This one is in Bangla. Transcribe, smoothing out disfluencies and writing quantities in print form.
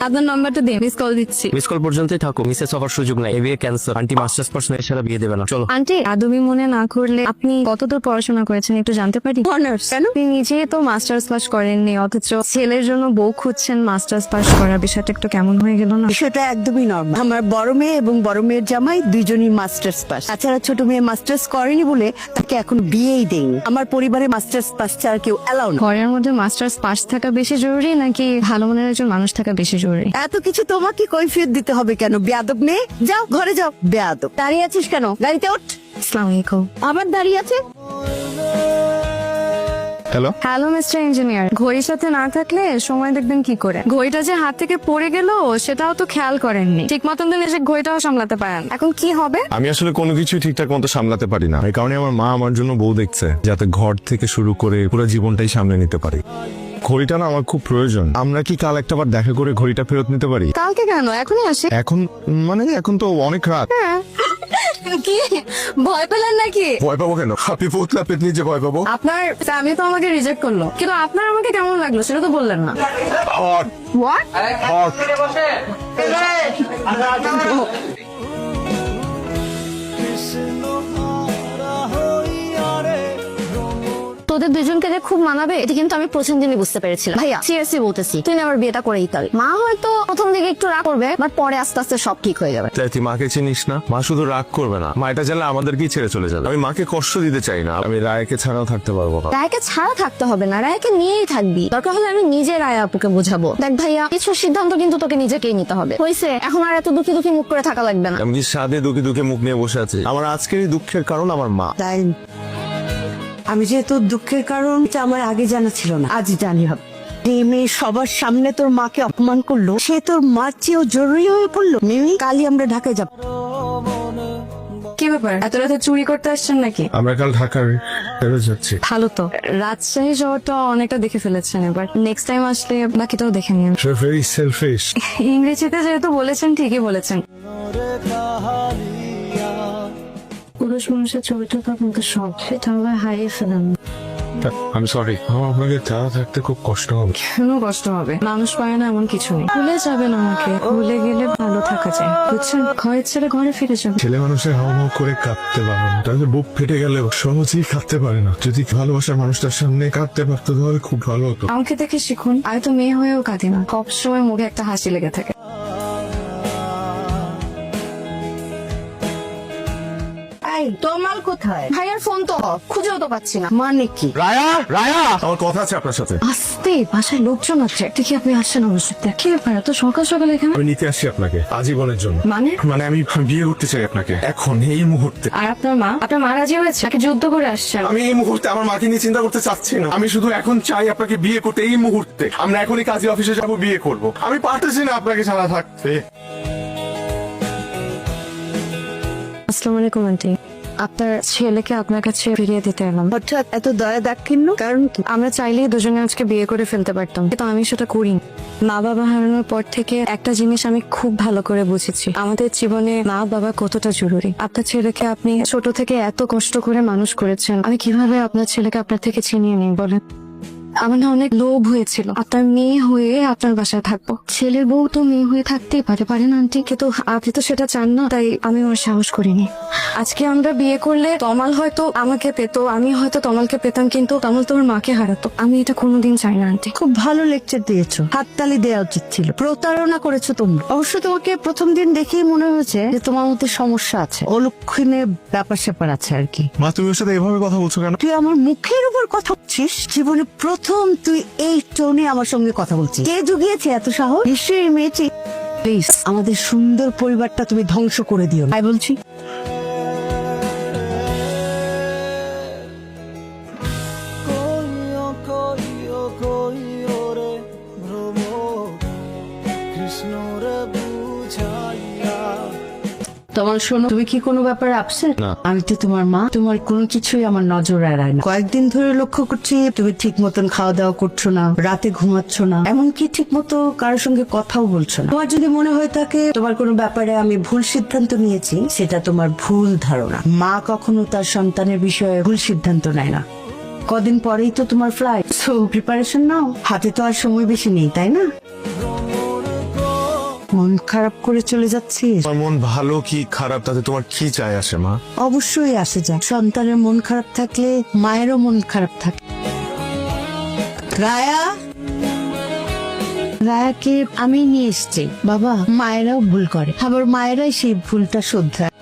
আপনার নাম্বারটা দিন, মিস কল দিচ্ছি। মিস কল পর্যন্তই থাকো, মিসেস হওয়ার সুযোগ নাই। বিয়ে ক্যান্সেল। আন্টি মাস্টার্স পাস না এছাড়া বিয়ে দেবে না। চলো। আন্টি, আদমি মনে না করলে আপনি কতদূর পড়াশোনা করেছেন একটু জানতে পারি? অনার্স। কেন? আপনি নিজেই তো মাস্টার্স পাস করেননি, অথচ ছেলের জন্য বউ খুঁজছেন মাস্টার্স পাস করার। বিষয়টা একটু কেমন হয়ে গেল না? বিষয়টা একদমই নর্মাল। আমার বড় মেয়ে এবং বড় মেয়ের জামাই দুইজনই মাস্টার্স পাস। তাছাড়া ছোট মেয়ে মাস্টার্স করেনি বলে তাকে এখন বিয়েই দেয়নি। আমার পরিবারে মাস্টার্স পাস ছাড়া কেউ এলাও না। ঘরের মধ্যে মাস্টার্স পাস থাকা বেশি জরুরি নাকি ভালো মনের একজন মানুষ থাকা বেশি জরুরি? এত কিছু তোমাকে কৈফিয়ত দিতে হবে কেন? বেয়াদব মেয়ে, যাও ঘরে যাও। বেয়াদব, দাঁড়িয়ে আছিস কেন? গাড়িতে ওঠ। আসসালামু আলাইকুম। আবার দাঁড়িয়ে আছে। হ্যালো, হ্যালো মিস্টার ইঞ্জিনিয়ার, ঘড়ির সাথে না থাকলে সময় দেখবেন কি করে? ঘড়িটা যে হাত থেকে পড়ে গেল সেটাও তো খেয়াল করেননি। ঠিক মতন দিন এসে ঘড়িটাও সামলাতে পারেন। এখন কি হবে? আমি আসলে কোনো কিছুই ঠিকঠাক মতো সামলাতে পারি না। এই কারণে আমার মা আমার জন্য বউ দেখছে, যাতে ঘর থেকে শুরু করে পুরো জীবনটাই সামলে নিতে পারি। ঘড়িটা না আমার খুব প্রয়োজন। আমরা কি কাল একটাবার দেখা করে ঘড়িটা ফেরত নিতে পারি? কালকে কেন, এখনই আসি। এখন মানে এখন তো অনেক রাত। কি ভয় পেলেন নাকি? ভয় পাবো কেন? আপনি পোতলা পেতনি যে ভয় পাবো? আপনার স্বামী তো আমাকে রিজেক্ট করলো, কিন্তু আপনার আমাকে কেমন লাগলো সেটা তো বললেন না। Hot what? হট। তোদের দুজনকে যে খুব মানাবে এটা কিন্তু আমি প্রথম দিনই বুঝতে পেরেছিলাম। ভাইয়া সিরিয়াসলি বলতেছি, তুই না আমার বিয়েটা করেই তাল। মা হয়তো প্রথম দিকে একটু রাগ করবে, বাট পরে আস্তে আস্তে সব ঠিক হয়ে যাবে। তাই তুই মাকে চিনিস না? মা শুধু রাগ করবে না, মা এটা জানলে আমাদেরকেই ছেড়ে চলে যাবে। আমি মাকে কষ্ট দিতে চাই না। আমি রায়কে ছাড়াও থাকতে পারবো না। রায়কে ছাড়া থাকতে হবে না, রায়কে নিয়েই থাকবি। দরকার হলে আমি নিজে রায় আপুকে বুঝাবো। দেখ ভাইয়া, কিছু সিদ্ধান্ত কিন্তু তোকে নিজেকেই নিতে হবে। হয়েছে, এখন আর এত দুঃখী দুঃখী মুখ করে থাকা লাগবে না। আমি কি সাদে দুঃখে দুঃখে মুখ নিয়ে বসে আছি? আমার আজকের এই দুঃখের কারণ আমার মা। তাই আমি যে তোর দুঃখের কারণ এটা আমার আগে জানা ছিল না, আজ জানি হবে। যে মেয়ে সবার সামনে তোর মাকে অপমান করলো, সে তোর মার চেয়েও জরুরি হয়ে পড়লো। মিমি, কালই আমরা ঢাকায় যাবো। কি ব্যাপার, এত রাতে চুরি করতে আসছেন নাকি? আমরা কাল ঢাকার ফেরত যাচ্ছি। ভালো তো, রাজশাহী শহরটা অনেকটা দেখে ফেলেছেন, এবার নেক্সট টাইম আসলে বাকিটাও দেখে নিন। Very shellfish. ইংরেজিতে যেহেতু বলেছেন, ঠিকই বলেছেন। পুরুষ মানুষের ছবিটা তো আপনাকে শখ, সেটা আমরা হারিয়ে ফেলেন। আমি সরি, আমার আপনাকে ছাড়া থাকতে খুব কষ্ট হবে। কেন কষ্ট হবে? মানুষ পায় না এমন কিছু নেই। ভুলে যাবেন আমাকে, ভুলে গেলে ভালো থাকা যায়, বুঝছেন? ঘরের ছেড়ে ঘরে ফিরে যাবেন। ছেলে মানুষের হাও হাও করে কাঁদতে পারে না, তাহলে বুক ফেটে গেলেও সহজেই কাঁদতে পারে না। যদি ভালোবাসার মানুষটার সামনে কাঁদতে পারতো তাহলে খুব ভালো হতো। আমাকে দেখে শিখুন, আমি তো মেয়ে হয়েও কাঁদি না, সবসময় মুখে একটা হাসি লেগে থাকে। তোমার কোথায়? ভাইয়ার ফোন তো off, খুঁজেও তো পাচ্ছি না। মানে কি? রায়া, রায়া, আমার কথা আছে আপনার সাথে। আস্তে, বাসায় লোকজন আছে, দেখি আপনি আসছেন আমার সাথে। কি ব্যাপার এত সকাল সকাল এখানে? আমি নিতে আসছি আপনাকে আজীবনের জন্য। মানে আমি বিয়ে করতে চাই আপনাকে এখন, এই মুহূর্তে। আর আপনার মা রাজি হয়েছে নাকি যুদ্ধ করে আসছেন? আমি এই মুহূর্তে আমার মাকে নিয়ে চিন্তা করতে চাচ্ছি না। আমি শুধু এখন চাই আপনাকে বিয়ে করতে, এই মুহূর্তে। আমরা এখনই কাজী অফিসে যাবো, বিয়ে করব। আমি পারতেছি না আপনাকে ছাড়া থাকতে। আসসালামু আলাইকুম আন্টি, আপনার ছেলেকে আপনার কাছে ফিরিয়ে দিতে এলাম। হঠাৎ এত দয়া দাক্ষিণ্য কারণ কি? আমরা চাইলেই দুজনে আজকে বিয়ে করে ফেলতে পারতাম, কিন্তু আমি সেটা করিনি। মা বাবা হারানোর পর থেকে একটা জিনিস আমি খুব ভালো করে বুঝেছি, আমাদের জীবনে মা বাবা কতটা জরুরি। আপনার ছেলেকে আপনি ছোট থেকে এত কষ্ট করে মানুষ করেছেন, আমি কিভাবে আপনার ছেলেকে আপনার থেকে ছিনিয়ে নিই বলেন? আমার না অনেক লোভ হয়েছিল আপনার মেয়ে হয়ে আপনার বাসায় থাকবো। ছেলের বউ তো মেয়ে হয়ে থাকতেই পারে না আন্টি, কিন্তু আপনি তো সেটা চান না, তাই আমি ওর সাহস করিনি। আজকে আমরা বিয়ে করলে তমাল হয়তো আমাকে পেত, আমি হয়তো তমালকে পেতাম, কিন্তু তমাল তো ওর মাকে হারাতো। আমি এটা কোনোদিন চাই না আন্টি। খুব ভালো লেকচার দিয়েছো, হাততালি দেওয়া উচিত ছিল। প্রতারণা করেছো তোমরা। অবশ্য তোমাকে প্রথম দিন দেখেই মনে হয়েছে যে তোমার মধ্যে সমস্যা আছে, অলক্ষণে ব্যাপার স্যাপার আছে আর কি। মা, তুমি ওর সাথে এভাবে কথা বলছো কেন? তুই আমার মুখের উপর কথা বলছিস? জীবনে প্রথম তুই এই টোনে আমার সঙ্গে কথা বলছিস। কে জুগিয়েছে এত সাহস? নিশ্চয়ই এই মেয়েটি। প্লিজ, আমাদের সুন্দর পরিবারটা তুমি ধ্বংস করে দিও না। তাই বলছি। তোমার শোনো, তুমি কি কোনো ব্যাপারে আপসেট? না। আমি তো তোমার মা, তোমার কোনো কিছুই আমার নজর এড়ায় না। কয়েকদিন ধরে লক্ষ্য করছি তুমি ঠিক মতন খাওয়া দাওয়া করছো না, রাতে ঘুমাচ্ছ না, এমনকি ঠিক মতো কারোর সঙ্গে কথাও বলছো না। তোমার যদি মনে হয়ে থাকে তোমার কোনো ব্যাপারে আমি ভুল সিদ্ধান্ত নিয়েছি, সেটা তোমার ভুল ধারণা। মা কখনো তার সন্তানের বিষয়ে ভুল সিদ্ধান্ত নেয় না। কদিন পরেই তো তোমার ফ্লাইট, সো প্রিপারেশন নাও। হাতে তো আর সময় বেশি নেই, তাই না? মন খারাপ করে চলে যাচ্ছিস? আমার মন ভালো কি খারাপ তাতে তোমার কি চাই আসে মা? অবশ্যই আসে যায়। সন্তানের মন খারাপ থাকলে মায়েরও মন খারাপ থাকে। রায়া, রায়াকে আমি নিয়ে এসছি। বাবা, মায়েরাও ভুল করে, আবার মায়েরাই সেই ভুলটা শোধরায়।